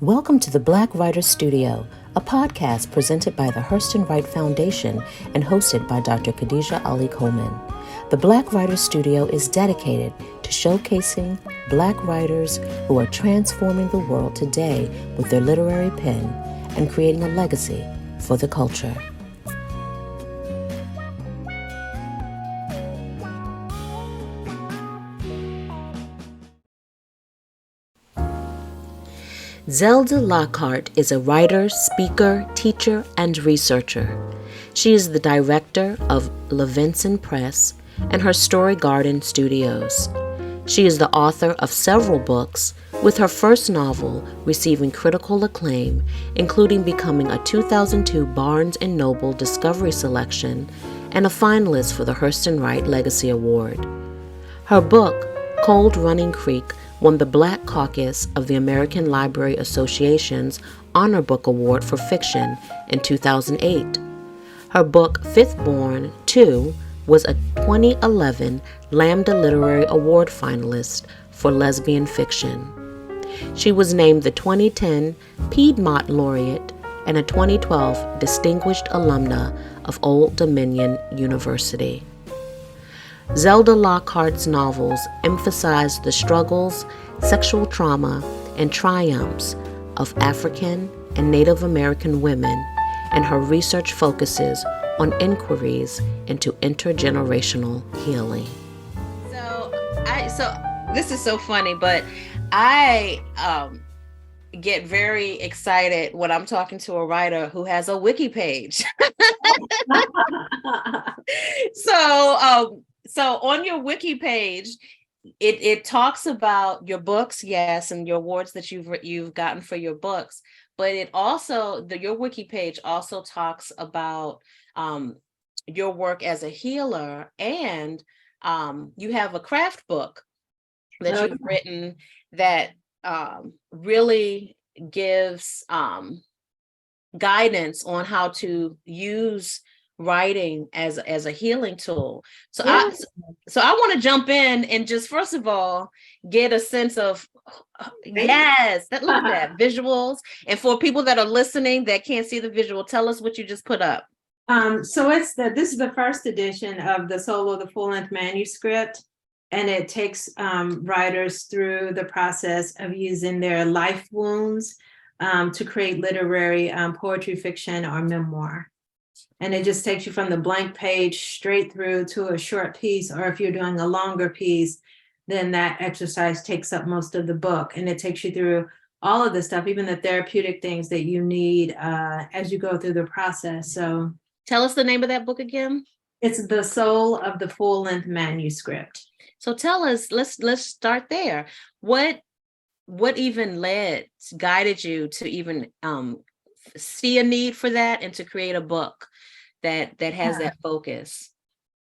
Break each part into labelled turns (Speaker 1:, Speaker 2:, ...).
Speaker 1: Welcome to the Black Writers Studio, a podcast presented by the Hurston Wright Foundation and hosted by Dr. Khadijah Ali-Coleman. The Black Writers Studio is dedicated to showcasing Black writers who are transforming the world today with their literary pen and creating a legacy for the culture. Zelda Lockhart is a writer, speaker, teacher, and researcher. She is the director of LaVenson Press and her Story Garden Studios. She is the author of several books, with her first novel receiving critical acclaim, including becoming a 2002 Barnes & Noble Discovery Selection and a finalist for the Hurston Wright Legacy Award. Her book, Cold Running Creek, won the Black Caucus of the American Library Association's Honor Book Award for Fiction in 2008. Her book, Fifth Born 2, was a 2011 Lambda Literary Award Finalist for lesbian fiction. She was named the 2010 Piedmont Laureate and a 2012 Distinguished Alumna of Old Dominion University. Zelda Lockhart's novels emphasize the struggles, sexual trauma, and triumphs of African and Native American women, and her research focuses on inquiries into intergenerational healing. So this is so funny, but I get very excited when I'm talking to a writer who has a wiki page. So on your wiki page, it talks about your books, yes, and your awards that you've gotten for your books, but it also, your wiki page also talks about your work as a healer, and you have a craft book that you've written that really gives guidance on how to use writing as a healing tool. So I want to jump in and just first of all get a sense of look at that visuals, and for people that are listening that can't see the visual, tell us what you just put up.
Speaker 2: So this is the first edition of the solo, the full-length manuscript, and it takes writers through the process of using their life wounds to create literary poetry, fiction, or memoir. And it just takes you from the blank page straight through to a short piece, or if you're doing a longer piece, then that exercise takes up most of the book, and it takes you through all of the stuff, even the therapeutic things that you need as you go through the process. So
Speaker 1: tell us the name of that book again.
Speaker 2: It's The Soul of the Full-Length Manuscript.
Speaker 1: So tell us, let's start there. What even guided you to even see a need for that and to create a book that has that focus?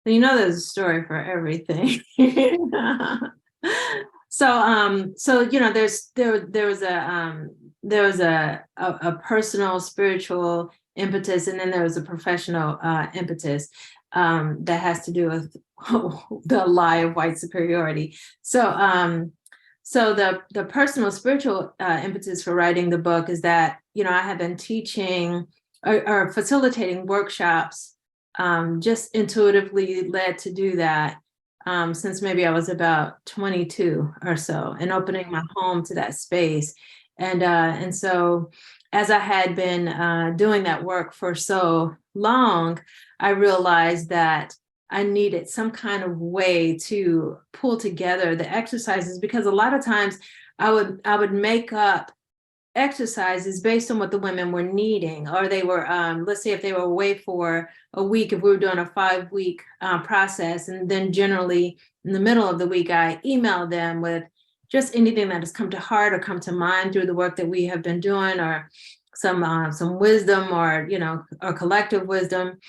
Speaker 2: You know, there's a story for everything. So you know, there was a personal spiritual impetus, and then there was a professional impetus that has to do with the lie of white superiority. So the personal spiritual impetus for writing the book is that, you know, I have been teaching or facilitating workshops, just intuitively led to do that since maybe I was about 22 or so, and opening my home to that space. And so as I had been doing that work for so long, I realized that I needed some kind of way to pull together the exercises, because a lot of times I would make up exercises based on what the women were needing, or they were, let's say if they were away for a week, if we were doing a 5-week process, and then generally in the middle of the week, I emailed them with just anything that has come to heart or come to mind through the work that we have been doing, or some wisdom, or, you know, or collective wisdom.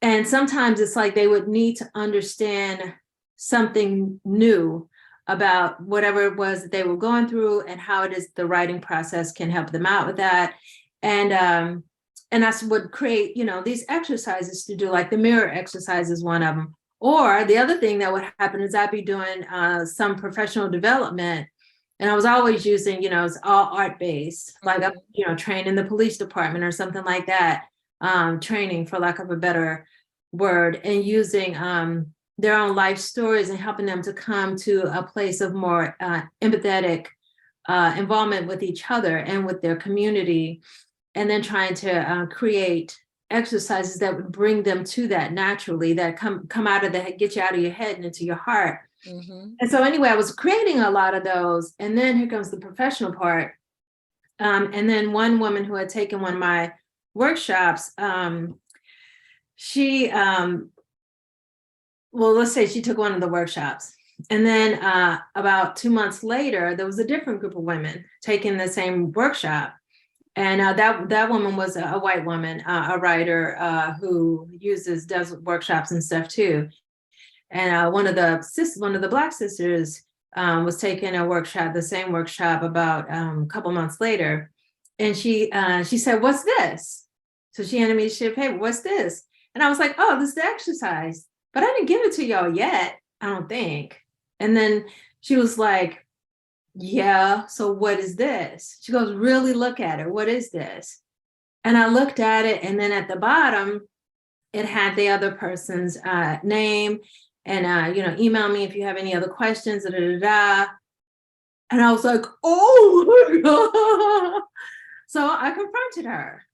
Speaker 2: And sometimes it's like they would need to understand something new about whatever it was that they were going through, and how it is the writing process can help them out with that. And that's what create, you know, these exercises to do, like the mirror exercise is one of them. Or the other thing that would happen is I'd be doing some professional development And I was always using, it's all art-based, like, trained in the police department or something like that, training, for lack of a better word, and using their own life stories and helping them to come to a place of more empathetic involvement with each other and with their community, and then trying to create exercises that would bring them to that naturally, that come out of the head, get you out of your head and into your heart. And so anyway, I was creating a lot of those. And then here comes the professional part. And then one woman who had taken one of my workshops, she, well, let's say she took one of the workshops. And then about 2 months later, there was a different group of women taking the same workshop. And that woman was a white woman, a writer who does workshops and stuff too. And one of the Black sisters was taking a workshop, the same workshop, about a couple months later. And she said, "What's this?" So she handed me a sheet of paper. "What's this?" And I was like, "Oh, this is the exercise, but I didn't give it to y'all yet, I don't think." And then she was like, "Yeah, so what is this?" She goes, "Really look at it. What is this?" And I looked at it, and then at the bottom, it had the other person's name, and email me if you have any other questions. And I was like, "Oh my God!" So I confronted her.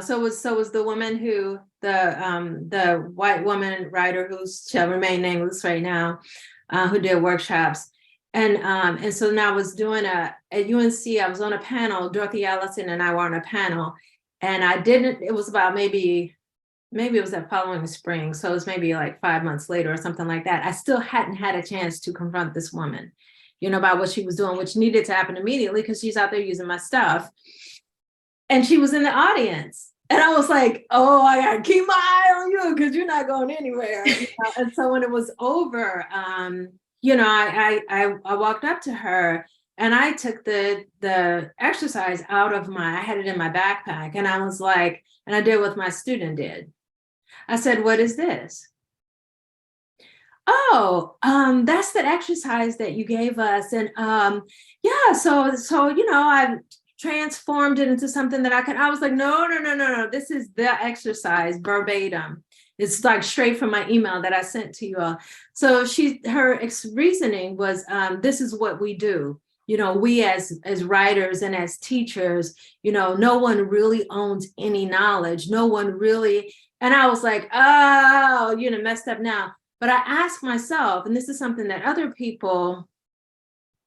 Speaker 2: So it was the woman who the white woman writer who shall remain nameless right now, who did workshops. And so now I was doing at UNC, I was on a panel, Dorothy Allison and I were on a panel, and it was about maybe it was that following spring. So it was maybe like 5 months later or something like that. I still hadn't had a chance to confront this woman, about what she was doing, which needed to happen immediately because she's out there using my stuff. And she was in the audience. And I was like, "Oh, I gotta keep my eye on you because you're not going anywhere." And so when it was over, I walked up to her and I took the exercise out of I had it in my backpack, and I was like, and I did what my student did. I said, "What is this?" "Oh, that's the exercise that you gave us. And yeah, so I've transformed it into something that I was like, no. This is the exercise verbatim. It's like straight from my email that I sent to you all." So her reasoning was, this is what we do. We as writers and as teachers, no one really owns any knowledge. No one really. And I was like, "Oh, messed up now." But I asked myself, and this is something that other people,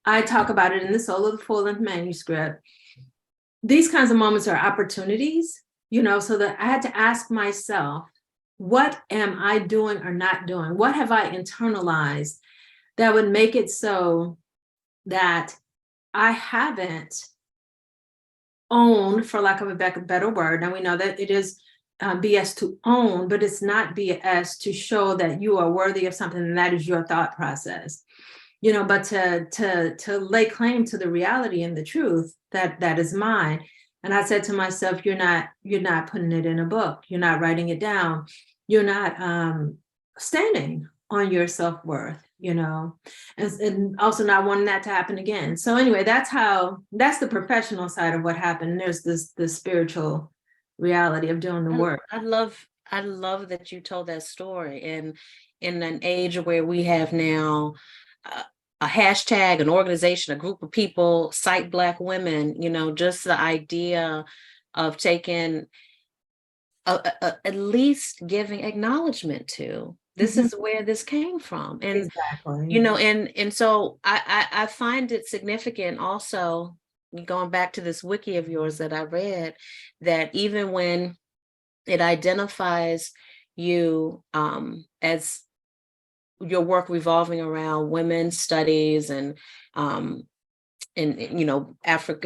Speaker 2: I talk about it in the Soul of the Full-Length Manuscript. These kinds of moments are opportunities, so that I had to ask myself, what am I doing or not doing? What have I internalized that would make it so that I haven't owned, for lack of a better word? Now we know that it is BS to own, but it's not BS to show that you are worthy of something, and that is your thought process. But to lay claim to the reality and the truth that is mine. And I said to myself, you're not putting it in a book. You're not writing it down. You're not standing on your self-worth, and also not wanting that to happen again. So anyway, that's the professional side of what happened. And there's the spiritual reality of doing the work.
Speaker 1: I love that you told that story. And in an age where we have now a hashtag, an organization, a group of people cite Black women, just the idea of taking at least giving acknowledgement to this is where this came from. And
Speaker 2: exactly.
Speaker 1: And so I find it significant also, going back to this wiki of yours that I read, that even when it identifies you as your work revolving around women's studies and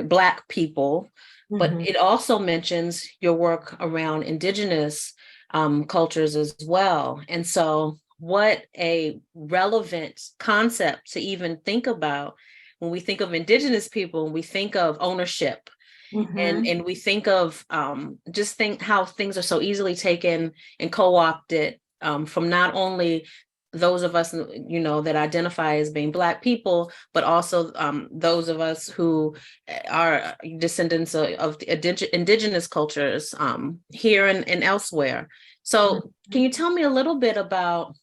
Speaker 1: Black people, but it also mentions your work around Indigenous cultures as well. And so what a relevant concept to even think about when we think of Indigenous people, and we think of ownership. And we think of just think how things are so easily taken and co-opted from not only those of us, that identify as being Black people, but also those of us who are descendants of indigenous cultures here and elsewhere. So can you tell me a little bit about,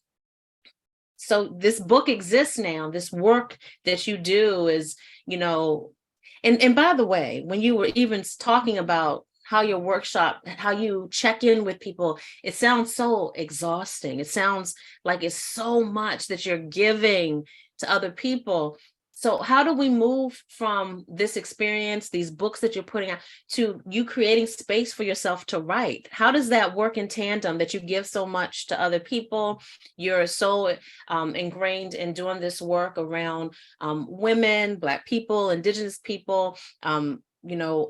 Speaker 1: so this book exists now, this work that you do is, and by the way, when you were even talking about how your workshop, how you check in with people, it sounds so exhausting. It sounds like it's so much that you're giving to other people. So how do we move from this experience, these books that you're putting out, to you creating space for yourself to write? How does that work in tandem, that you give so much to other people? You're so ingrained in doing this work around women, Black people, Indigenous people.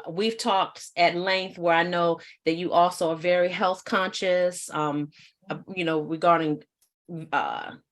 Speaker 1: We've talked at length where I know that you also are very health conscious, regarding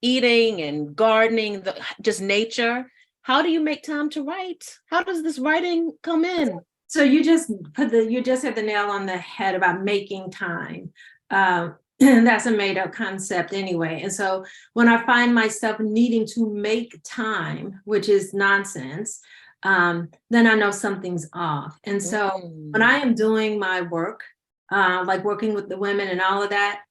Speaker 1: eating and gardening, just nature. How do you make time to write? How does this writing come in?
Speaker 2: So you just hit the nail on the head about making time. That's a made up concept anyway. And so when I find myself needing to make time, which is nonsense, then I know something's off. And so when I am doing my work, like working with the women and all of that,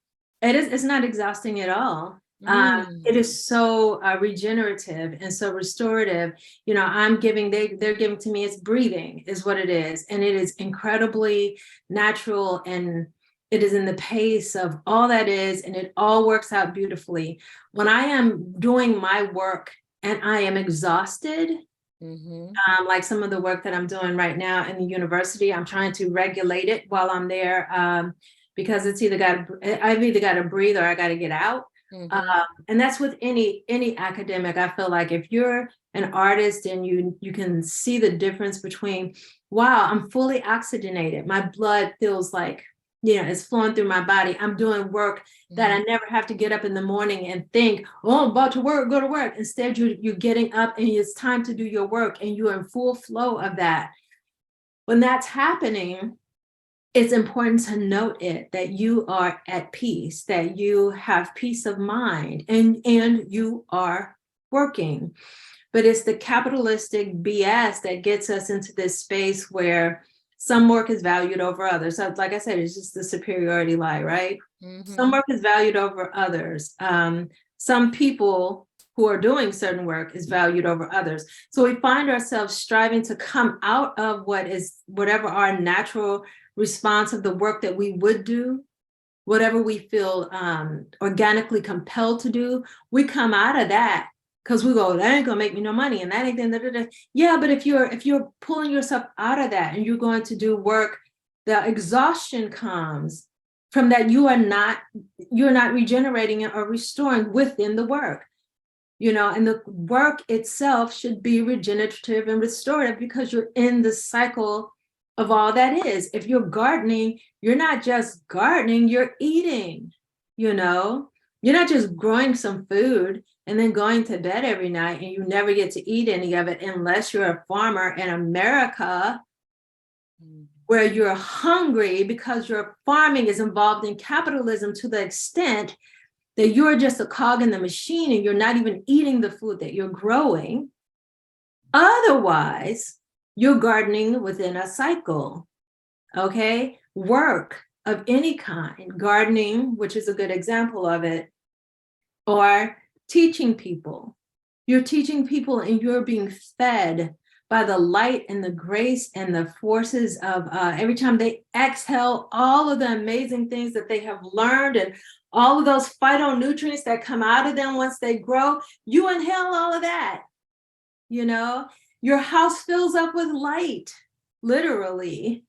Speaker 2: it's not exhausting at all. It is so regenerative and so restorative. They're giving to me, it's breathing is what it is. And it is incredibly natural, and it is in the pace of all that is, and it all works out beautifully. When I am doing my work and I am exhausted, like some of the work that I'm doing right now in the university, I'm trying to regulate it while I'm there, because I've either got to breathe or I got to get out. And that's with any academic. I feel like if you're an artist and you can see the difference between, wow, I'm fully oxygenated, my blood feels like, it's flowing through my body. I'm doing work that I never have to get up in the morning and think, oh, I'm about to go to work. Instead, you're getting up and it's time to do your work, and you're in full flow of that. When that's happening, it's important to note that you are at peace, that you have peace of mind, and you are working. But it's the capitalistic BS that gets us into this space where some work is valued over others. So like I said, it's just the superiority lie, right? Some work is valued over others. Some people who are doing certain work is valued over others. So we find ourselves striving to come out of whatever our natural response of the work that we would do, whatever we feel organically compelled to do. We come out of that because we go, that ain't gonna make me no money, and that ain't da. Yeah, but if you're pulling yourself out of that and you're going to do work, the exhaustion comes from that. You're not regenerating or restoring within the work. And the work itself should be regenerative and restorative, because you're in the cycle of all that is. If you're gardening, you're not just gardening, you're eating. You're not just growing some food and then going to bed every night and you never get to eat any of it, unless you're a farmer in America, where you're hungry because your farming is involved in capitalism to the extent that you're just a cog in the machine and you're not even eating the food that you're growing. Otherwise, you're gardening within a cycle, okay? Work of any kind, gardening, which is a good example of it, or teaching people. You're teaching people and you're being fed by the light and the grace and the forces of every time they exhale all of the amazing things that they have learned, and all of those phytonutrients that come out of them once they grow, you inhale all of that. Your house fills up with light, literally,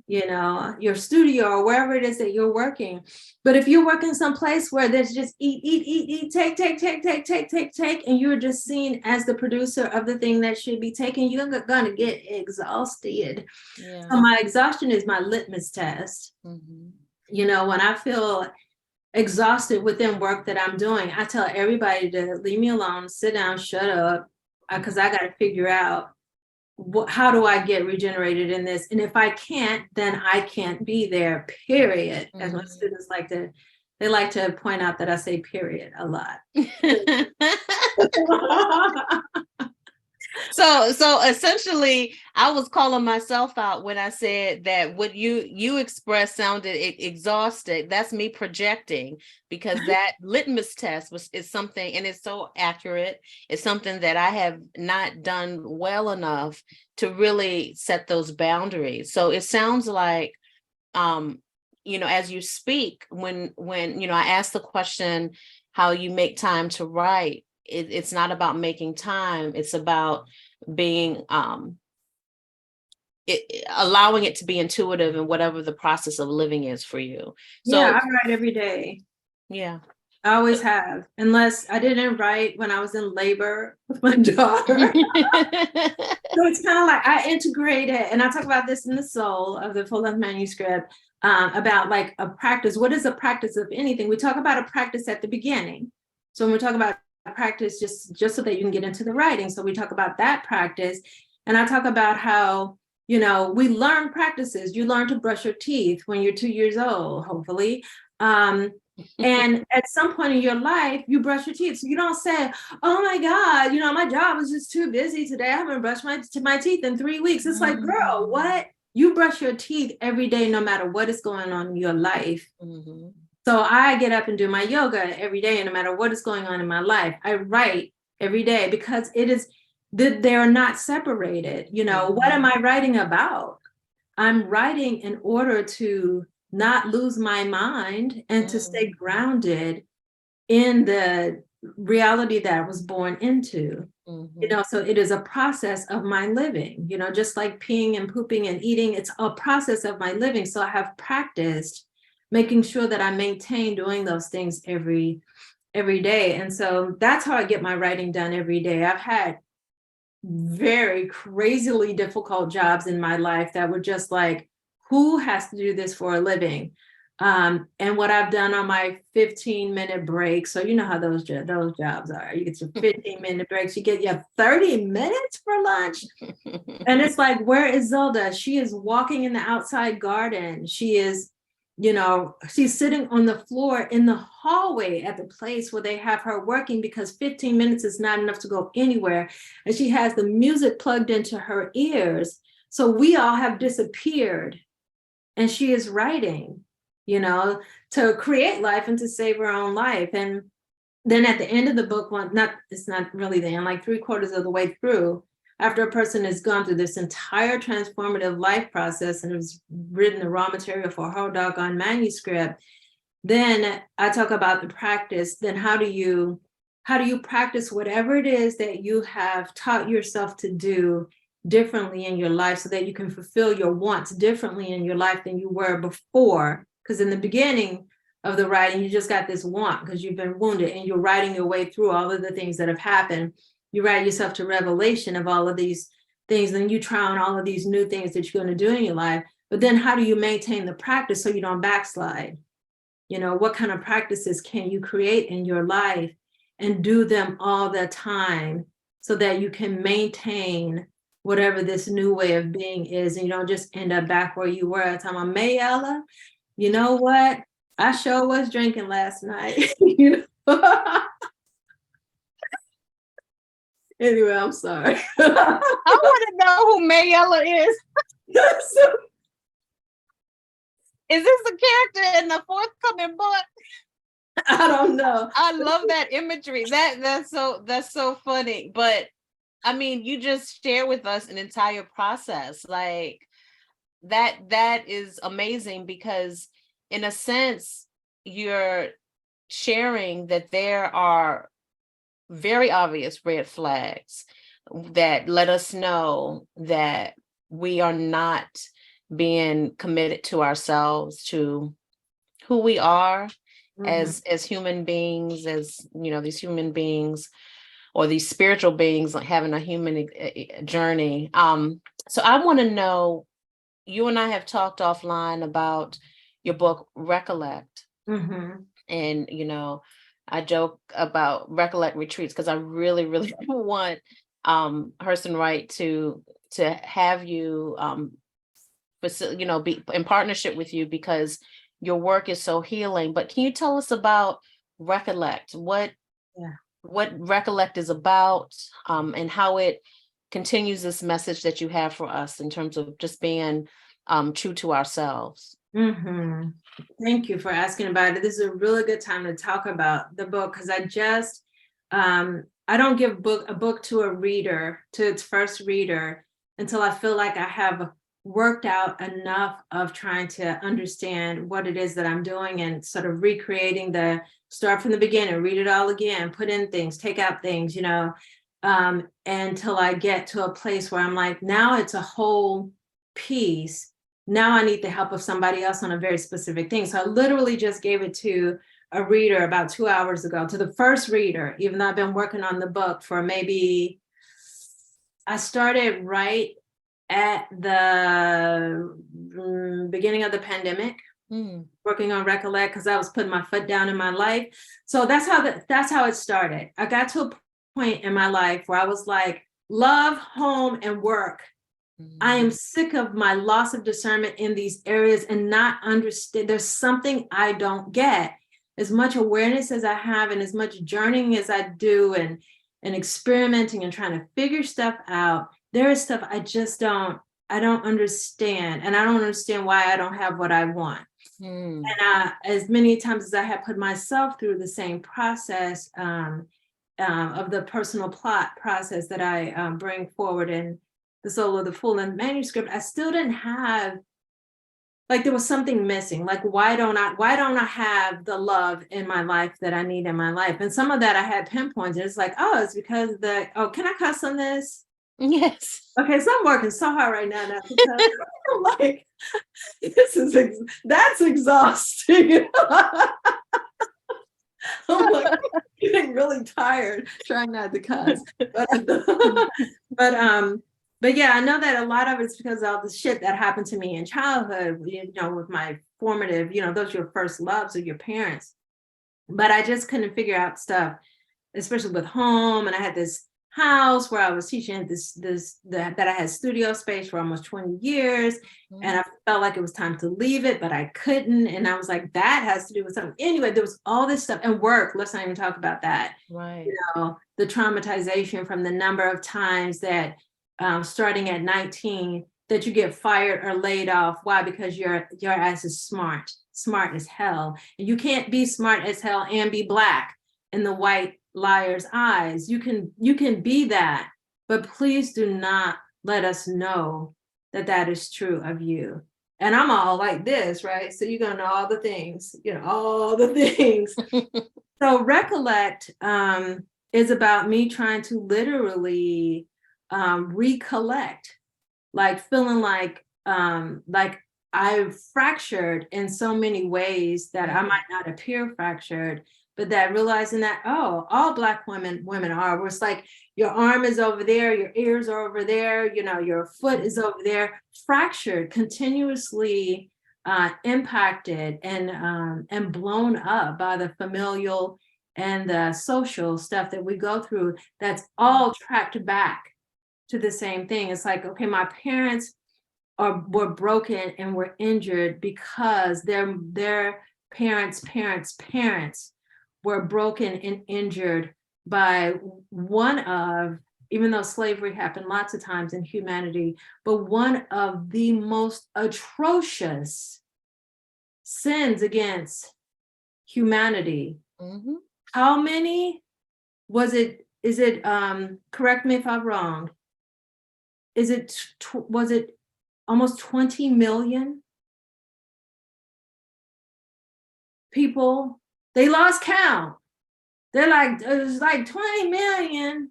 Speaker 2: your studio or wherever it is that you're working. But if you're working someplace where there's just eat, take, and you're just seen as the producer of the thing that should be taken, you're gonna get exhausted. Yeah. So my exhaustion is my litmus test. When I feel exhausted within work that I'm doing, I tell everybody to leave me alone, sit down, shut up, because I got to figure out how do I get regenerated in this? And if I can't, then I can't be there, period, as my students like to they like to point out that I say period a lot.
Speaker 1: So essentially, I was calling myself out when I said that what you expressed sounded exhausted. That's me projecting, because that litmus test is something, and it's so accurate. It's something that I have not done well enough to really set those boundaries. So it sounds like, as you speak, when I asked the question, how you make time to write. It's not about making time. It's about being allowing it to be intuitive in whatever the process of living is for you. So
Speaker 2: yeah, I write every day.
Speaker 1: yeah.
Speaker 2: I always have, unless I didn't write when I was in labor with my daughter. So it's kind of like I integrate it, and I talk about this in the soul of the Full-Length Manuscript, about like a practice. What is a practice of anything? We talk about a practice at the beginning. So when we talk about practice, just so that you can get into the writing. So we talk about that practice, and I talk about how, we learn practices. You learn to brush your teeth when you're 2 years old, hopefully. And at some point in your life, you brush your teeth. So you don't say, oh my God, my job is just too busy today. I haven't brushed my teeth in 3 weeks. It's like, girl, what? You brush your teeth every day, no matter what is going on in your life.
Speaker 1: Mm-hmm.
Speaker 2: So I get up and do my yoga every day, and no matter what is going on in my life, I write every day, because it is that they're not separated.
Speaker 1: Mm-hmm.
Speaker 2: What am I writing about? I'm writing in order to not lose my mind and to stay grounded in the reality that I was born into.
Speaker 1: Mm-hmm.
Speaker 2: So it is a process of my living, just like peeing and pooping and eating, it's a process of my living. So I have practiced making sure that I maintain doing those things every day. And so that's how I get my writing done every day. I've had very crazily difficult jobs in my life that were just like, who has to do this for a living? And what I've done on my 15-minute break. So you know how those jobs are. You get your 15-minute breaks, you get your 30 minutes for lunch. And it's like, where is Zelda? She is walking in the outside garden. She is, she's sitting on the floor in the hallway at the place where they have her working, because 15 minutes is not enough to go anywhere. And she has the music plugged into her ears. So we all have disappeared. And she is writing, to create life and to save her own life. And then at the end of the book, it's not really the end, like 3/4 of the way through, after a person has gone through this entire transformative life process and has written the raw material for a whole doggone manuscript, then I talk about the practice. Then how do you practice whatever it is that you have taught yourself to do differently in your life, so that you can fulfill your wants differently in your life than you were before? Because in the beginning of the writing, you just got this want because you've been wounded, and you're writing your way through all of the things that have happened. You write yourself to revelation of all of these things, and you try on all of these new things that you're going to do in your life. But then how do you maintain the practice so you don't backslide? What kind of practices can you create in your life and do them all the time, so that you can maintain whatever this new way of being is, and you don't just end up back where you were at the time of Mayella. You know what? I sure was drinking last night. Anyway, I'm sorry.
Speaker 1: I want to know who Mayella is. Is this a character in the forthcoming book?
Speaker 2: I don't know.
Speaker 1: I love that imagery. That's so funny. But I mean, you just share with us an entire process. Like that is amazing, because in a sense, you're sharing that there are very obvious red flags that let us know that we are not being committed to ourselves, to who we are as human beings, as these human beings, or these spiritual beings, like having a human journey. So I want to know, you and I have talked offline about your book Recollect. And I joke about Recollect retreats, because I really, really want Hurston Wright to have you be in partnership with you, because your work is so healing. But can you tell us about Recollect?
Speaker 2: Yeah.
Speaker 1: What Recollect is about, and how it continues this message that you have for us in terms of just being true to ourselves.
Speaker 2: Mm-hmm. Thank you for asking about it. This is a really good time to talk about the book, because I don't give a book to a reader, to its first reader, until I feel like I have worked out enough of trying to understand what it is that I'm doing, and sort of recreating start from the beginning, read it all again, put in things, take out things, until I get to a place where I'm like, now it's a whole piece. Now I need the help of somebody else on a very specific thing. So I literally just gave it to a reader about 2 hours ago, to the first reader, even though I've been working on the book for I started right at the beginning of the pandemic, working on Recollect, because I was putting my foot down in my life. So that's how it started. I got to a point in my life where I was like, love, home, and work. I am sick of my loss of discernment in these areas and not understand. There's something I don't get. As much awareness as I have, and as much journeying as I do, and experimenting and trying to figure stuff out, there is stuff I don't understand. And I don't understand why I don't have what I want. And as many times as I have put myself through the same process of the personal plot process that I bring forward in the soul of the Full-Length Manuscript, I still didn't have, like, there was something missing. Like, why don't I have the love in my life that I need in my life? And some of that I had pinpointed. It's like, it's because can I cuss on this?
Speaker 1: Yes.
Speaker 2: Okay, so I'm working so hard right now not to cuss. I'm like, that's exhausting. I'm like getting really tired trying not to cuss. But yeah, I know that a lot of it's because of all the shit that happened to me in childhood, with my formative, those are your first loves of your parents. But I just couldn't figure out stuff, especially with home. And I had this house where I was teaching that I had studio space for almost 20 years. And I felt like it was time to leave it, but I couldn't. And I was like, that has to do with something. Anyway, there was all this stuff, and work. Let's not even talk about that.
Speaker 1: Right.
Speaker 2: The traumatization from the number of times that starting at 19 that you get fired or laid off. Why? Because your ass is smart as hell. And you can't be smart as hell and be Black in the white liar's eyes. You can be that, but please do not let us know that is true of you. And I'm all like this, right? So you're gonna know all the things, all the things. So Recollect is about me trying to literally recollect, like feeling like I've fractured in so many ways that I might not appear fractured, but that realizing that, all Black women are, where it's like your arm is over there, your ears are over there, your foot is over there, fractured, continuously impacted and blown up by the familial and the social stuff that we go through. That's all tracked back to the same thing. It's like, okay, my parents were broken and were injured because their parents were broken and injured by one of, even though slavery happened lots of times in humanity, but one of the most atrocious sins against humanity. How many was it? Is it, correct me if I'm wrong, was it almost 20 million people? They lost count. They're like, it was like 20 million,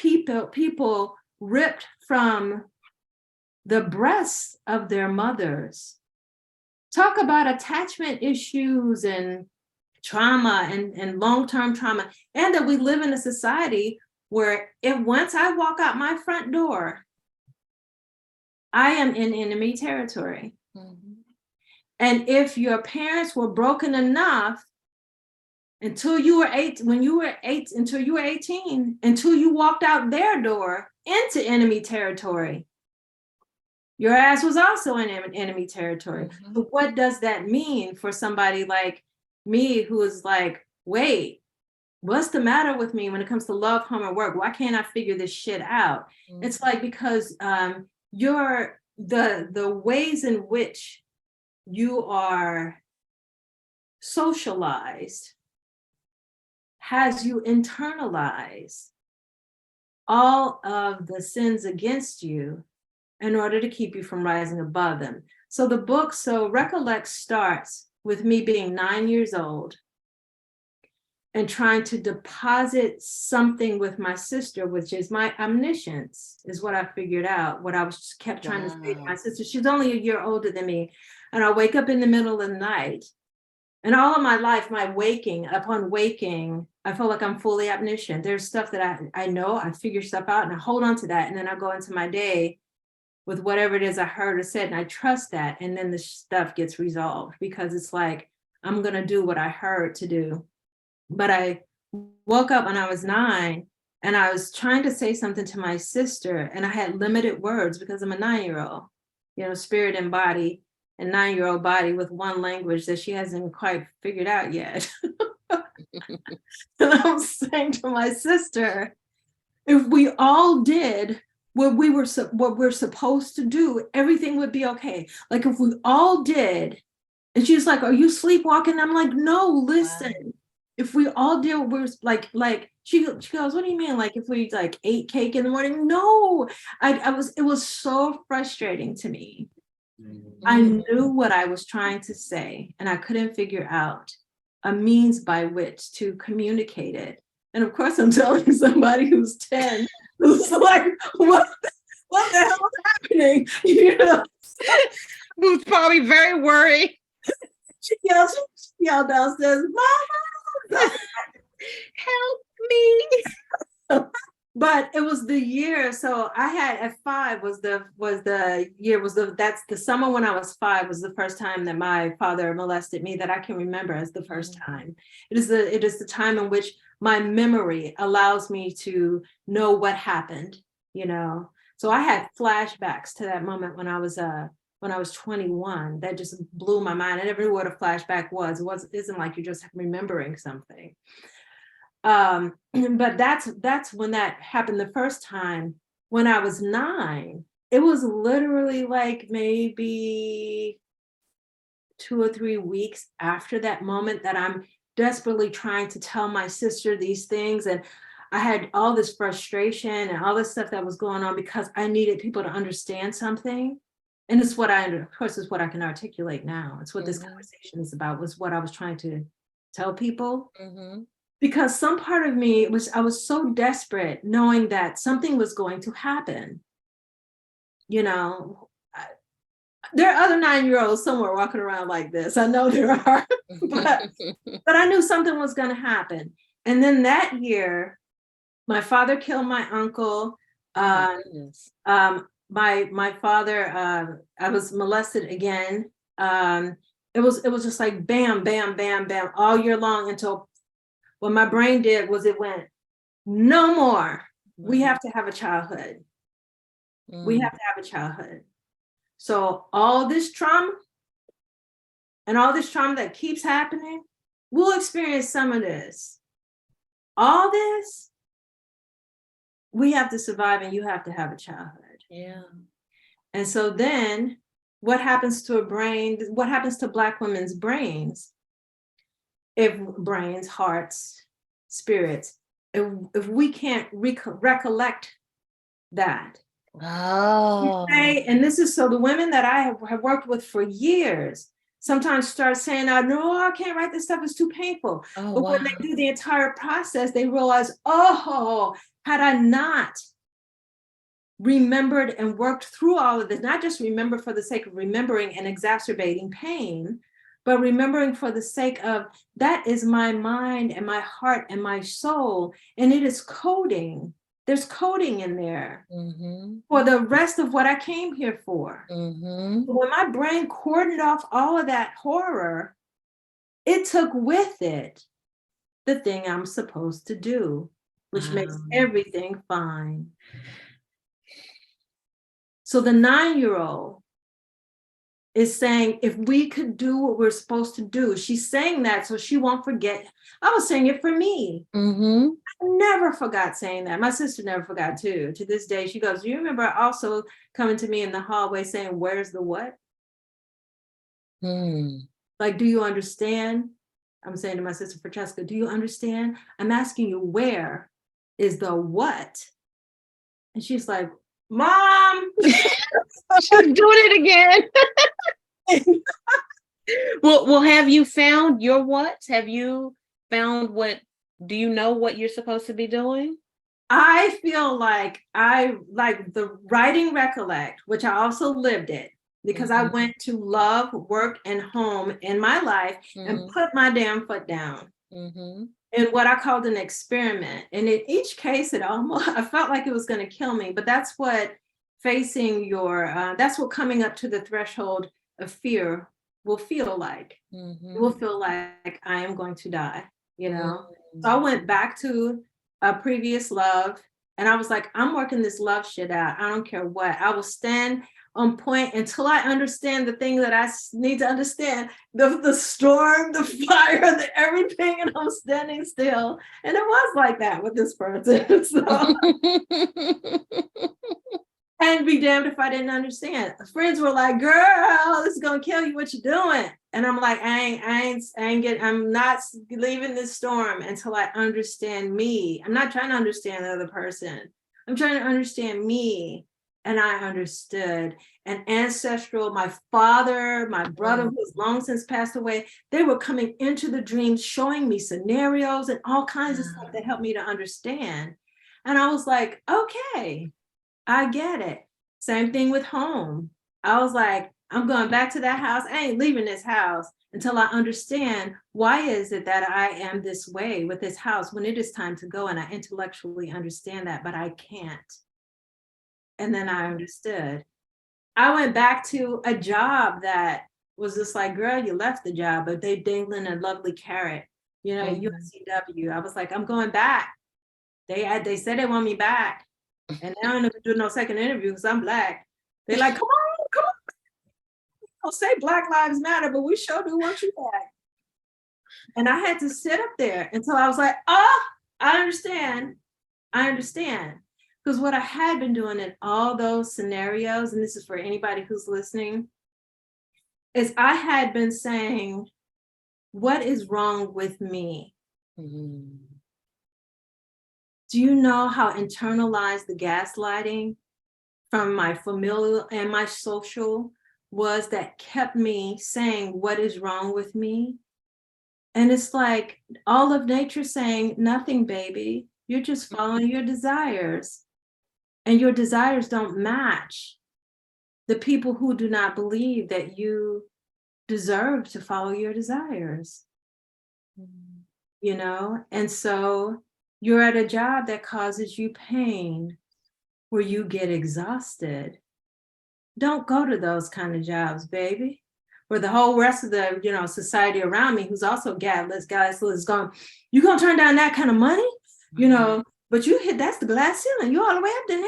Speaker 2: people ripped from the breasts of their mothers. Talk about attachment issues and trauma and long-term trauma. And that we live in a society where once I walk out my front door, I am in enemy territory. And if your parents were broken enough until you were 18, until you walked out their door into enemy territory, your ass was also in enemy territory.
Speaker 1: Mhm.
Speaker 2: But what does that mean for somebody like me who is like, wait, what's the matter with me when it comes to love, home, and work? Why can't I figure this shit out?
Speaker 1: Mhm.
Speaker 2: It's like, because you're the ways in which you are socialized has you internalize all of the sins against you in order to keep you from rising above them. So the book, so Recollect, starts with me being 9 years old and trying to deposit something with my sister, which is my omniscience, is what I figured out. What I was kept trying to say to my sister. She's only a year older than me. And I wake up in the middle of the night. And all of my life, upon waking, I feel like I'm fully omniscient. There's stuff that I know, I figure stuff out and I hold on to that. And then I go into my day with whatever it is I heard or said, and I trust that. And then the stuff gets resolved because it's like, I'm going to do what I heard to do. But I woke up when I was 9 and I was trying to say something to my sister and I had limited words because I'm a 9-year-old, spirit and body, and 9-year-old body with one language that she hasn't quite figured out yet. And I'm saying to my sister, if we all did what we're supposed to do, everything would be okay. Like if we all did, and she's like, "Are you sleepwalking?" I'm like, "No, listen." Wow. If we all did, we're like she goes, "What do you mean? Like if we like ate cake in the morning?" No, it was so frustrating to me. I knew what I was trying to say, and I couldn't figure out a means by which to communicate it. And of course, I'm telling somebody who's 10, who's like, what the hell is happening?
Speaker 1: Who's probably very worried.
Speaker 2: She yelled downstairs, "Mama,
Speaker 1: help me."
Speaker 2: But it was the year. So I had at 5 that's the summer when I was 5 was the first time that my father molested me that I can remember as the first time. It is the time in which my memory allows me to know what happened, So I had flashbacks to that moment when I was 21. That just blew my mind. I never knew what a flashback was. It isn't like you're just remembering something. But that's when that happened the first time. When I was 9, it was literally like maybe 2 or 3 weeks after that moment that I'm desperately trying to tell my sister these things. And I had all this frustration and all this stuff that was going on because I needed people to understand something. And it's what of course, is what I can articulate now. It's what this conversation is about, was what I was trying to tell people. Because some part of me I was so desperate knowing that something was going to happen. There are other 9-year-olds somewhere walking around like this. I know there are, but I knew something was going to happen. And then that year, my father killed my uncle. My father, I was molested again. It was just like bam, bam, bam, bam, all year long until what my brain did was it went, no more. We have to have a childhood. We have to have a childhood. So all this trauma and all this trauma that keeps happening, we'll experience some of this. All this, we have to survive, and you have to have a childhood.
Speaker 1: Yeah.
Speaker 2: And so then what happens to a brain? What happens to Black women's brains? Hearts, spirits, if we can't recollect that. And this is so the women that I have worked with for years sometimes start saying, "No, I can't write this stuff, it's too painful." But when they do the entire process, they realize, had I not remembered and worked through all of this, not just remember for the sake of remembering and exacerbating pain, but remembering for the sake of, that is my mind and my heart and my soul, and it is coding. There's coding in there for the rest of what I came here for. When my brain cordoned off all of that horror, it took with it the thing I'm supposed to do, which makes everything fine. So the 9-year-old is saying, if we could do what we're supposed to do, she's saying that so she won't forget. I was saying it for me.
Speaker 1: Mm-hmm.
Speaker 2: I never forgot saying that. My sister never forgot too. To this day, she goes, do you remember also coming to me in the hallway saying, where's the what? Like, do you understand? I'm saying to my sister Francesca, do you understand? I'm asking you, where is the what? And she's like, Mom.
Speaker 1: She's doing it again. Well, have you found your what? Have you found what? Do you know what you're supposed to be doing?
Speaker 2: I feel like I like the writing recollect, which I also lived it, because I went to love, work, and home in my life and put my damn foot down in what I called an experiment. And in each case, I felt like it was going to kill me. But that's what facing that's what coming up to the threshold of fear will feel like. It will feel like I am going to die, you know? So I went back to a previous love, and I was like, I'm working this love shit out. I don't care what. I will stand on point until I understand the thing that I need to understand, the storm, the fire, the everything, and I'm standing still. And it was like that with this person. So. And be damned if I didn't understand. Friends were like, girl, this is gonna kill you, what you doing? And I'm like, I'm not leaving this storm until I understand me. I'm not trying to understand the other person. I'm trying to understand me. And I understood. And ancestral, my father, my brother, who has long since passed away, they were coming into the dreams, showing me scenarios and all kinds of stuff that helped me to understand. And I was like, okay, I get it. Same thing with home. I was like, I'm going back to that house. I ain't leaving this house until I understand why is it that I am this way with this house when it is time to go. And I intellectually understand that, but I can't. And then I understood. I went back to a job that was just like, girl, you left the job, but they dangling a lovely carrot, UNCW. I was like, I'm going back. They said they want me back. And now I'm not gonna do no second interview because I'm Black. They're like, come on. Don't say Black Lives Matter, but we sure do want you back. And I had to sit up there until I was like, oh, I understand. Because what I had been doing in all those scenarios, and this is for anybody who's listening, is I had been saying, what is wrong with me? Do you know how internalized the gaslighting from my familial and my social was that kept me saying, what is wrong with me? And it's like all of nature saying, nothing, baby. You're just following your desires. And your desires don't match the people who do not believe that you deserve to follow your desires. You know? And so you're at a job that causes you pain, where you get exhausted. Don't go to those kind of jobs, baby. Where the whole rest of the, society around me, who's also gadless, is going, you gonna turn down that kind of money? But that's the glass ceiling. You're all the way up there.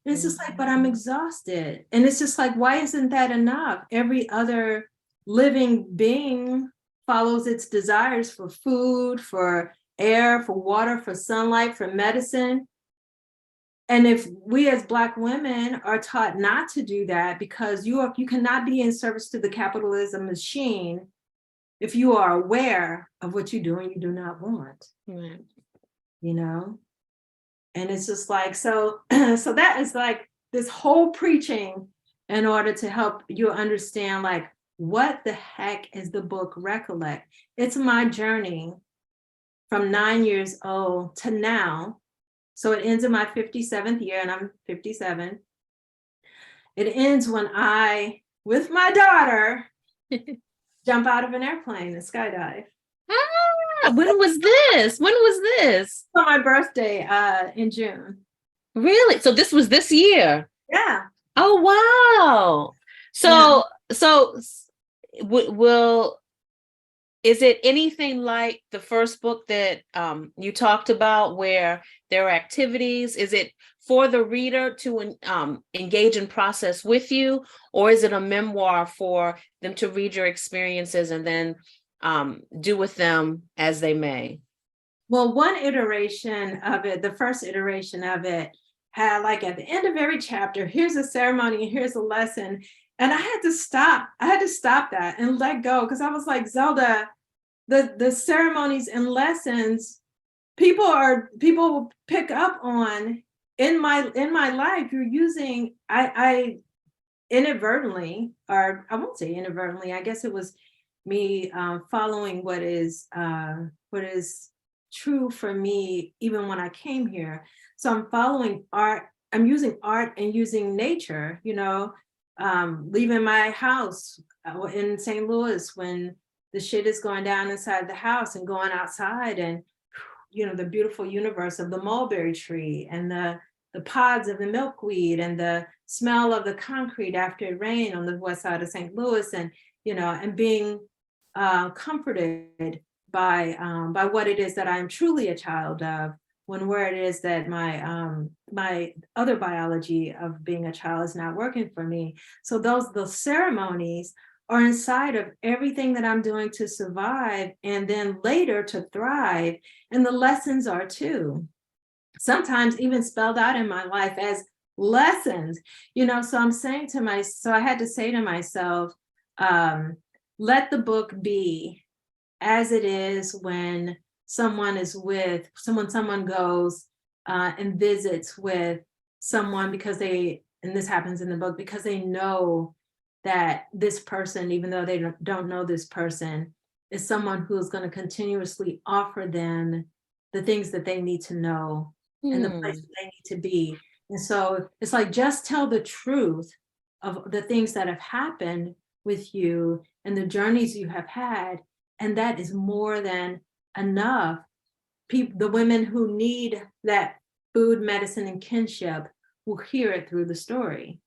Speaker 2: And it's just like, but I'm exhausted. And it's just like, why isn't that enough? Every other living being follows its desires for food, for air, for water, for sunlight, for medicine. And if we as Black women are taught not to do that, because you cannot be in service to the capitalism machine if you are aware of what you do and you do not want.
Speaker 1: Right.
Speaker 2: And it's just like, so that is like this whole preaching in order to help you understand, like, what the heck is the book Recollect? It's my journey from 9 years old to now. So it ends in my 57th year, and I'm 57. It ends when I, with my daughter, jump out of an airplane and skydive.
Speaker 1: When was this?
Speaker 2: On my birthday in June.
Speaker 1: Really? So this was this year?
Speaker 2: Yeah.
Speaker 1: Oh, wow. So will Is it anything like the first book that you talked about, where there are activities? Is it for the reader to engage in process with you, or is it a memoir for them to read your experiences and then do with them as they may?
Speaker 2: Well, one iteration of it, the first iteration of it, had like at the end of every chapter, here's a ceremony and here's a lesson. And I had to stop that and let go, because I was like, Zelda, the ceremonies and lessons people pick up on in my life. You're using, I inadvertently, or I won't say inadvertently, I guess it was me following what is true for me even when I came here. So I'm following art, I'm using art and using nature, leaving my house in St. Louis when the shit is going down inside the house, and going outside, and the beautiful universe of the mulberry tree, and the pods of the milkweed, and the smell of the concrete after it rained on the west side of St. Louis, and and being comforted by what it is that I am truly a child of, where it is that my other biology of being a child is not working for me. So those ceremonies are inside of everything that I'm doing to survive, and then later to thrive. And the lessons are too, sometimes even spelled out in my life as lessons, so I had to say to myself, let the book be as it is when someone goes and visits with someone, because and this happens in the book, because they know that this person, even though they don't know this person, is someone who is going to continuously offer them the things that they need to know and the place that they need to be. And so it's like, just tell the truth of the things that have happened with you and the journeys you have had. And that is more than enough. The women who need that food, medicine, and kinship will hear it through the story.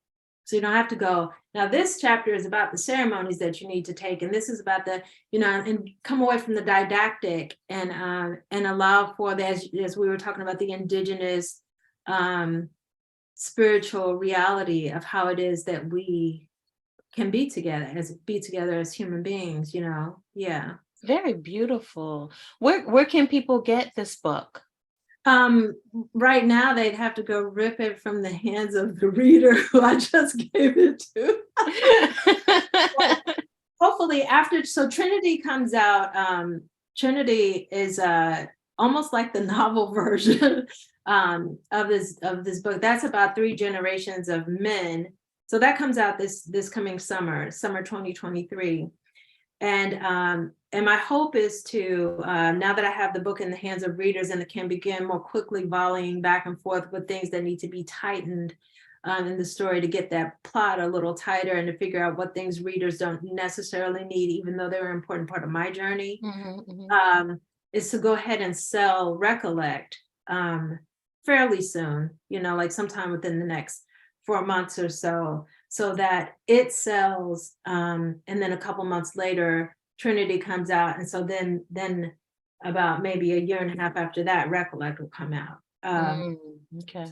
Speaker 2: So you don't have to go, now this chapter is about the ceremonies that you need to take, and this is about the, and come away from the didactic, and allow for the, as we were talking about, the indigenous spiritual reality of how it is that we can be together as human beings, yeah.
Speaker 1: Very beautiful. Where can people get this book?
Speaker 2: Right now they'd have to go rip it from the hands of the reader who I just gave it to. Hopefully so Trinity comes out. Trinity is almost like the novel version of this book. That's about 3 generations of men. So that comes out this coming summer 2023. And my hope is to, now that I have the book in the hands of readers and it can begin more quickly volleying back and forth with things that need to be tightened in the story, to get that plot a little tighter and to figure out what things readers don't necessarily need, even though they're an important part of my journey, is to go ahead and sell Recollect fairly soon, like sometime within the next 4 months or so that it sells, and then a couple months later Trinity comes out, and so then about maybe a year and a half after that Recollect will come out.
Speaker 1: Okay.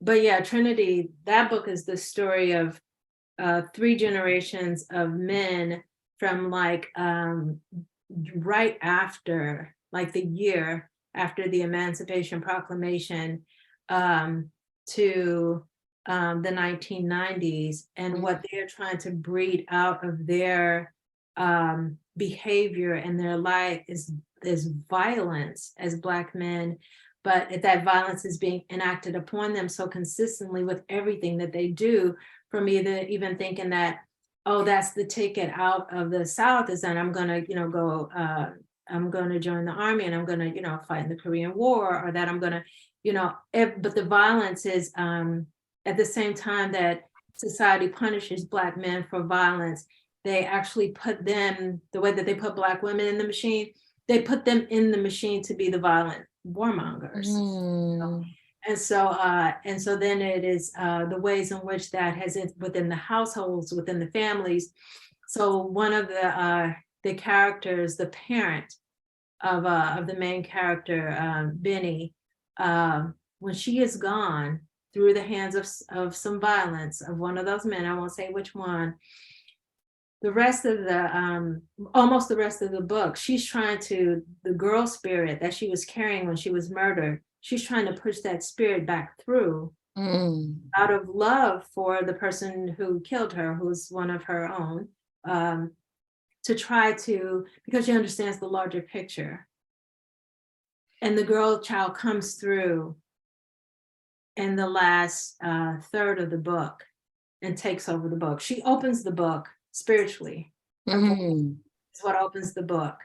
Speaker 2: But yeah, Trinity, that book is the story of 3 generations of men from like right after, like the year after the Emancipation Proclamation to the 1990s, and what they're trying to breed out of their behavior and their life is violence as Black men, but that violence is being enacted upon them so consistently with everything that they do, from even thinking that, oh, that's the ticket out of the South, is that I'm gonna go I'm gonna join the army and I'm gonna fight in the Korean War, or that I'm gonna but the violence is at the same time that society punishes Black men for violence, they actually put them, the way that they put Black women in the machine, they put them in the machine to be the violent warmongers. And so then it is the ways in which that has within the households, within the families. So one of the the characters, the parent of the main character, Benny, when she is gone through the hands of some violence of one of those men, I won't say which one, the rest of the almost the rest of the book, she's trying to, the girl spirit that she was carrying when she was murdered, she's trying to push that spirit back through out of love for the person who killed her, who's one of her own, to try to, because she understands the larger picture. And the girl child comes through in the last third of the book and takes over the book. She opens the book spiritually. It's what opens the book.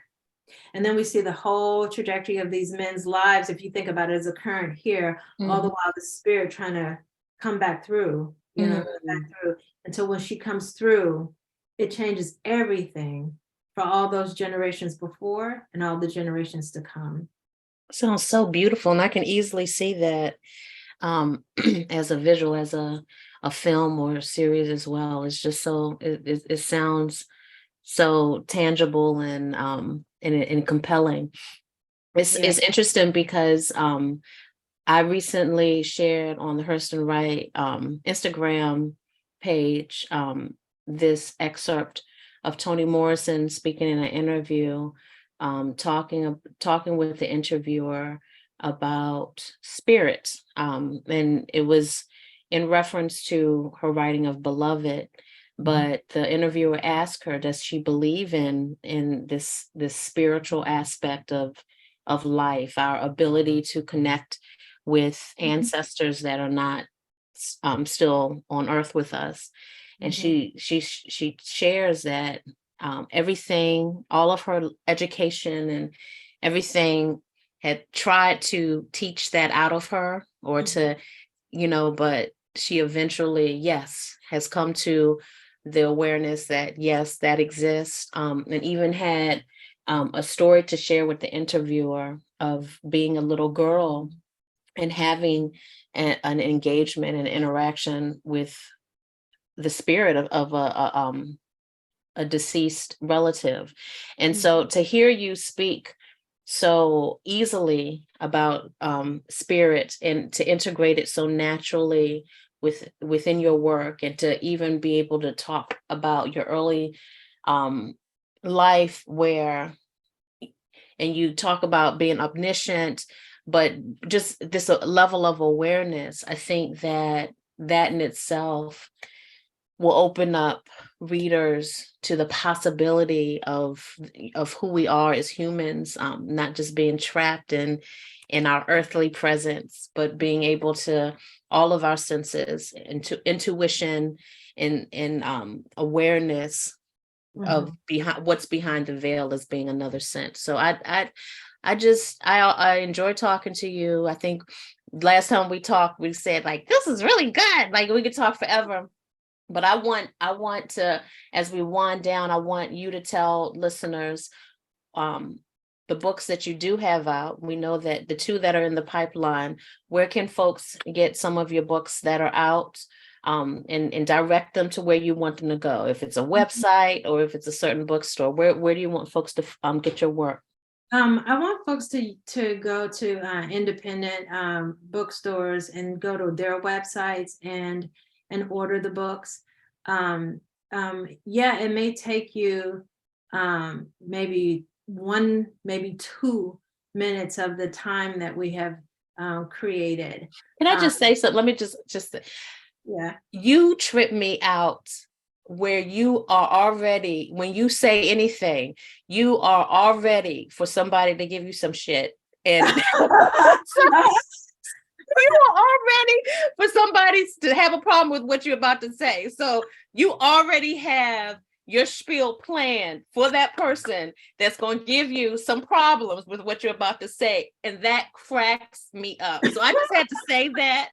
Speaker 2: And then we see the whole trajectory of these men's lives, if you think about it as a current here, all the while the spirit trying to come back through, come back through, until when she comes through, it changes everything for all those generations before and all the generations to come.
Speaker 1: Sounds so beautiful. And I can easily see that as a visual, as a film or a series as well. It's just so, it sounds so tangible and compelling. It's interesting because I recently shared on the Hurston Wright Instagram page this excerpt of Toni Morrison speaking in an interview, talking with the interviewer about spirit, and it was in reference to her writing of Beloved. But the interviewer asked her, does she believe in this spiritual aspect of life, our ability to connect with ancestors that are not still on earth with us? And she shares that everything, all of her education and everything had tried to teach that out of her, or to, but she eventually, yes, has come to the awareness that, yes, that exists, and even had a story to share with the interviewer of being a little girl and having an engagement and interaction with the spirit of a deceased relative. And so to hear you speak so easily about spirit and to integrate it so naturally within your work, and to even be able to talk about your early life where, and you talk about being omniscient, but just this level of awareness, I think that in itself will open up readers to the possibility of who we are as humans, not just being trapped in our earthly presence, but being able to all of our senses, into intuition and awareness of behind what's behind the veil as being another sense. So I enjoy talking to you. I think last time we talked, we said like, this is really good. Like we could talk forever. But I want to, as we wind down, I want you to tell listeners the books that you do have out. We know that the 2 that are in the pipeline, where can folks get some of your books that are out, and direct them to where you want them to go? If it's a website or if it's a certain bookstore, where do you want folks to get your work?
Speaker 2: I want folks to go to independent bookstores and go to their websites and order the books. It may take you maybe 1, maybe 2 minutes of the time that we have created.
Speaker 1: Can I just say something? Let me just you trip me out where you are already, when you say anything, you are all ready for somebody to give you some shit. And you are all ready for somebody to have a problem with what you're about to say. So you already have your spiel planned for that person that's going to give you some problems with what you're about to say. And that cracks me up. So I just had to say that.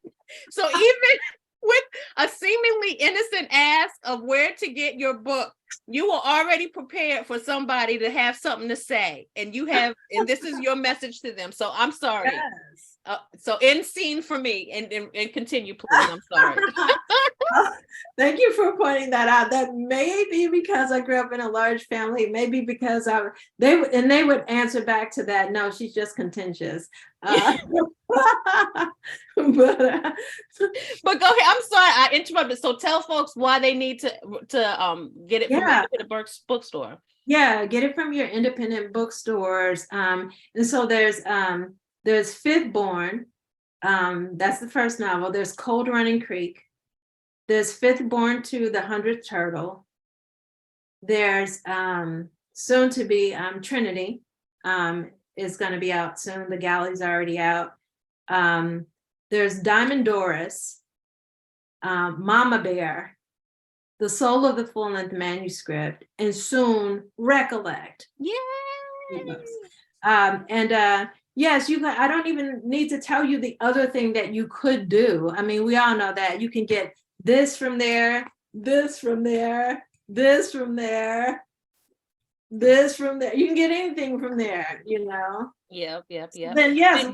Speaker 1: So even with a seemingly innocent ask of where to get your book, you are already prepared for somebody to have something to say. And this is your message to them. So I'm sorry.
Speaker 2: Yes.
Speaker 1: So end scene for me and continue, please. I'm sorry.
Speaker 2: Thank you for pointing that out. That may be because I grew up in a large family, maybe because they would answer back to that. No, she's just contentious. But
Speaker 1: go ahead. I'm sorry, I interrupted. So tell folks why they need to get it from the independent bookstore.
Speaker 2: Yeah, get it from your independent bookstores. And so there's Fifth Born. That's the first novel. There's Cold Running Creek. There's Fifth Born to the 100th Turtle. There's soon to be Trinity is going to be out soon. The Galley's already out. There's Diamond Doris, Mama Bear, The Soul of the Full-Length Manuscript, and soon Recollect.
Speaker 1: Yay!
Speaker 2: Yes, you can. I don't even need to tell you the other thing that you could do. I mean, we all know that you can get this from there, this from there, this from there, this from there. You can get anything from there,
Speaker 1: Yep.
Speaker 2: Then yes,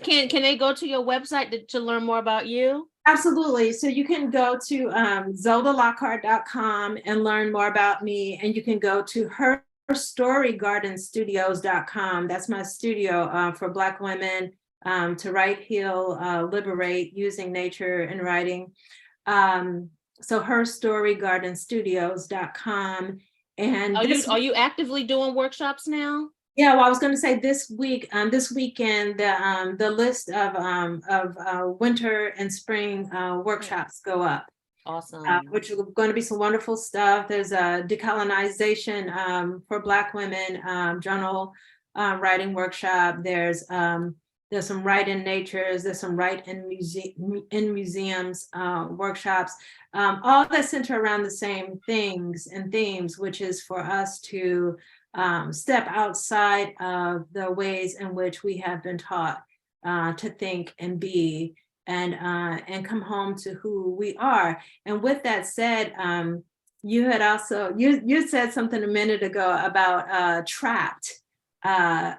Speaker 1: can they go to your website to learn more about you?
Speaker 2: Absolutely. So you can go to ZeldaLockhart.com and learn more about me, and you can go to herstorygardenstudios.com. That's my studio for Black women to write, heal, liberate using nature and writing. So herstorygardenstudios.com. And
Speaker 1: are you actively doing workshops now?
Speaker 2: Yeah, well, I was going to say this weekend, the list of winter and spring workshops go up.
Speaker 1: Awesome.
Speaker 2: Which are going to be some wonderful stuff. There's a decolonization for Black women journal writing workshop. There's some Write in Natures. There's some Write in museums workshops. All that center around the same things and themes, which is for us to step outside of the ways in which we have been taught to think and be, and come home to who we are. And with that said, you had also you said something a minute ago about trapped in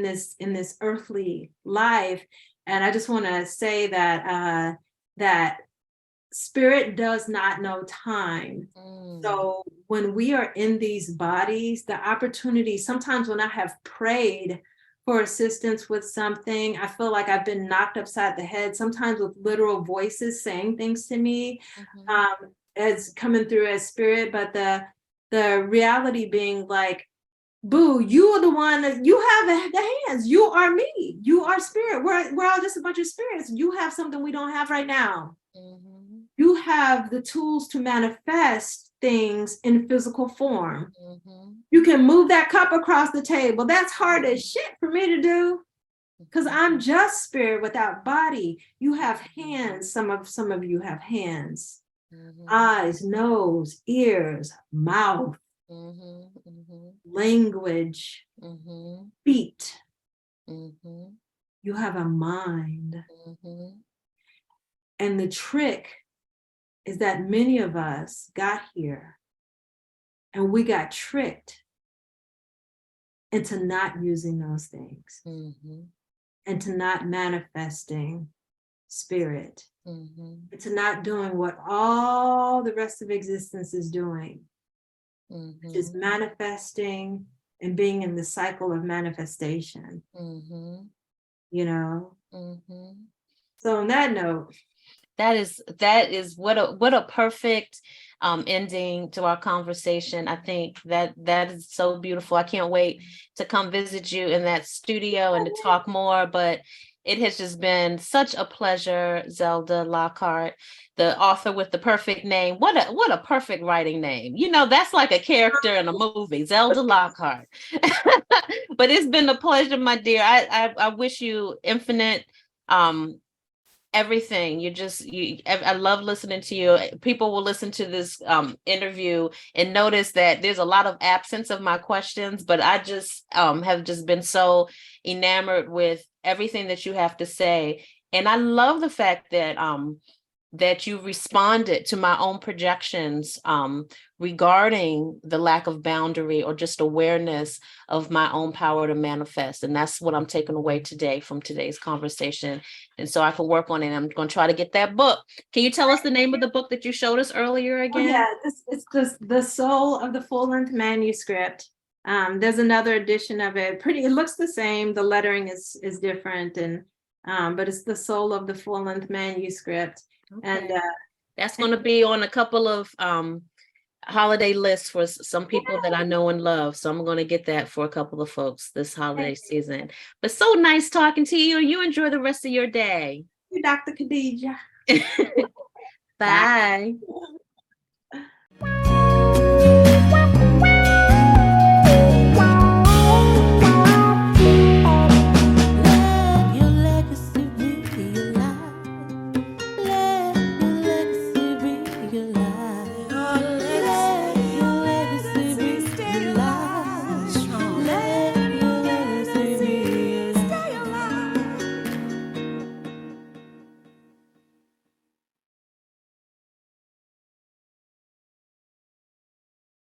Speaker 2: this earthly life, and I just want to say that that spirit does not know time. So when we are in these bodies, the opportunity, sometimes when I have prayed for assistance with something, I feel like I've been knocked upside the head, sometimes with literal voices saying things to me, as coming through as spirit, but the reality being like, boo, you are the one that you have the hands. You are me. You are spirit. We're all just a bunch of spirits. You have something we don't have right now. You have the tools to manifest things in physical form. You can move that cup across the table. That's hard as shit for me to do, because I'm just spirit without body. You have hands. Some of you have hands, eyes, nose, ears, mouth, language, feet. You have a mind. And the trick is that many of us got here and we got tricked into not using those things, and to not manifesting spirit, and to not doing what all the rest of existence is doing, which is manifesting and being in the cycle of manifestation, So on that note,
Speaker 1: that is what a perfect ending to our conversation. I think that is so beautiful. I can't wait to come visit you in that studio and to talk more, but it has just been such a pleasure. Zelda Lockhart, the author with the perfect name. What a perfect writing name. That's like a character in a movie, Zelda Lockhart. But it's been a pleasure, my dear. I wish you infinite everything. I love listening to you. People will listen to this interview and notice that there's a lot of absence of my questions, but I just have just been so enamored with everything that you have to say. And I love the fact that that you responded to my own projections regarding the lack of boundary or just awareness of my own power to manifest. And that's what I'm taking away today from today's conversation. And so I can work on it. I'm going to try to get that book. Can you tell us the name of the book that you showed us earlier again?
Speaker 2: Yeah, it's the Soul of the Full-Length Manuscript. There's another edition of it. It looks the same. The lettering is different, and but it's the Soul of the Full-Length Manuscript. Okay. And
Speaker 1: that's going to be on a couple of holiday lists for some people that I know and love. So I'm going to get that for a couple of folks this holiday season. But so nice talking to you. You enjoy the rest of your day.
Speaker 2: Dr. Khadijah.
Speaker 1: Bye.